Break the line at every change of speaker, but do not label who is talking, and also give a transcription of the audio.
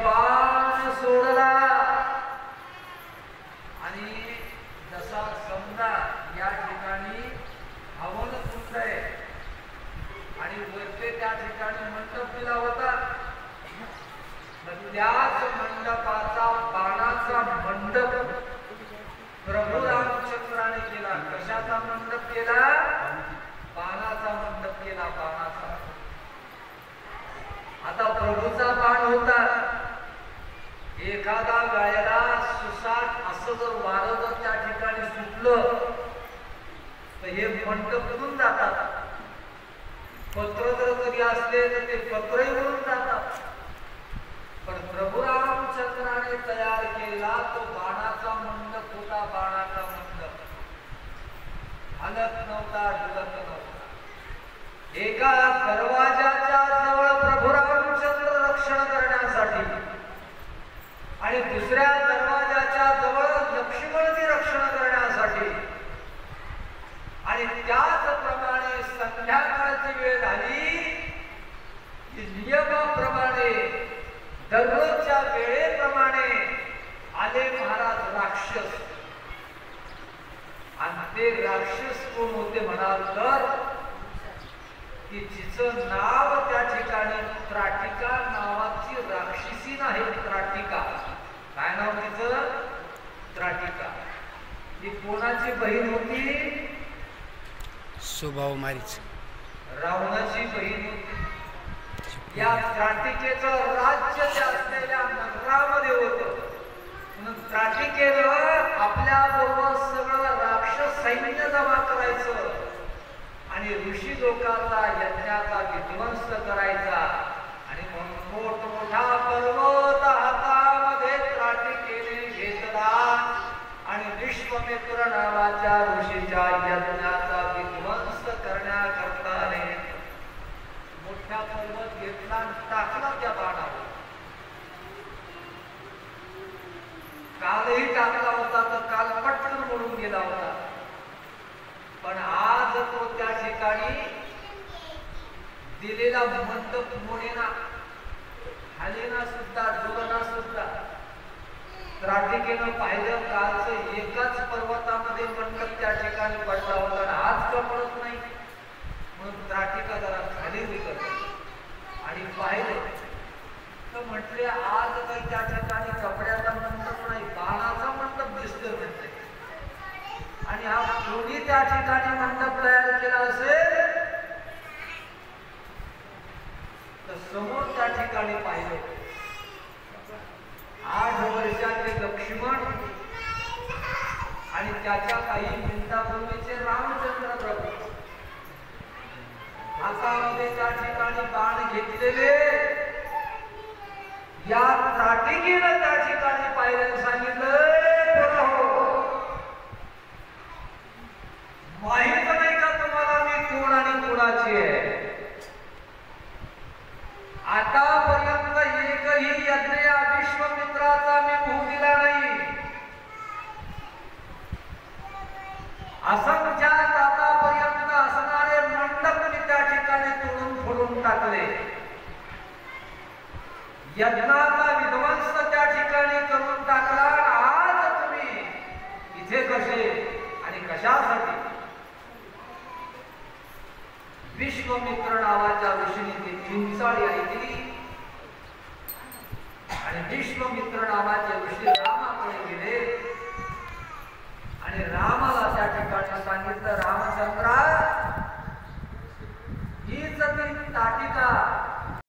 बाण सोडला आणि जसा समजा या ठिकाणी हवन कुंड आहे आणि वरते त्या ठिकाणी मंडप दिला होता, त्याच मंडपाचा बाणाचा मंडप प्रभू रामचंद्राने केला. कशाचा मंडप केला? बाणाचा मंडप केला. बाणाचा. आता प्रभूचा बाण होता, एखादा गायला सुसाट असं जर वारं जर त्या ठिकाणी सुटलं तर हे मंडप उडून जातात. पत्र जर कधी असले तर ते पत्रही उडून जातात. पण प्रभू रामचंद्राने तयार केला तो बाणाचा मंडप होता. बाणाचा मंडप हलत नव्हता, डुलत नव्हता. एका दरवाजाच्या जवळ प्रभू रामचंद्र रक्षण करण्यासाठी आणि दुसऱ्या दरवाजाच्या जवळ लक्ष्मणजी रक्षण करण्यासाठी आणि त्याचप्रमाणे संध्याकाळची वेळ झाली की नियमाप्रमाणे दररोजच्या वेळेप्रमाणे आले महाराज राक्षस. आणि ते राक्षस कोण होते म्हणाल तर की जिचं नाव त्या ठिकाणी त्राटिका नावाची राक्षसी नाही. त्राटिका काय नाव तिचं? त्राटिका. ही कोणाची बहीण होती?
सुभावमारीच
रावणाची बहीण होती. या त्राटिकेचं राज्य असलेल्या नगरामध्ये होतं. म्हणून त्राटिकेनं आपल्या बरोबर सगळं राक्षस सैन्य जमा करायचं आणि ऋषी लोकांचा यज्ञाचा विध्वंस करायचा. आणि म्हणून मोठमोठा पर्वत हातामध्ये त्राटिकेने घेतला आणि विश्वामित्र नावाच्या ऋषीच्या यज्ञाचा विध्वंस करण्याकरता मोठा पर्वत घेतला टाकला त्या बाणावर. कालही टाकला होता तर काल पटकन मोडून गेला होता. पण आज तो त्या ठिकाणी दिलेला मंडप मोडेना, हालेना सुद्धा, डोलना सुद्धा. त्राटिकेनं पाहिलं कालचं एकाच पर्वतामध्ये मंडप त्या ठिकाणी पडला होता, आज का पडत नाही. म्हणून त्राटिका जरा खाली विकत आणि पाहिलं तर म्हटले आज काही त्या ठिकाणी कपड्याचा मंडप नाही, बाणाचा मंडप दिसतोय म्हणते. आणि हा कोणी त्या ठिकाणी मंडप तयार केला असेल तर समोर त्या ठिकाणी पाहिलं 8 वर्षाचे लक्ष्मण आणि त्याच्या काही मिनिटापूर्वीचे रामचंद्र प्रभू हातामध्ये त्या ठिकाणी बाण घेतलेले. या त्राटिकेनं त्या ठिकाणी पाहिलं, सांगितलं माहित नाही का तुम्हाला मी कोण आणि कोणाची आहे? आतापर्यंत एकही यज्ञ या विश्वामित्राचा मी होऊ दिला नाही. असंख्यात आतापर्यंत असणारे मंडप मी त्या ठिकाणी तोडून फोडून टाकले. यज्ञाचा विध्वंस त्या ठिकाणी करून टाकला. आज तुम्ही इथे कसे आणि कशासाठी? विश्वामित्र नावाच्या ऋषीने ती चिंचाळी ऐकली आणि विश्वामित्र नावाचे ऋषी रामाकडे गेले आणि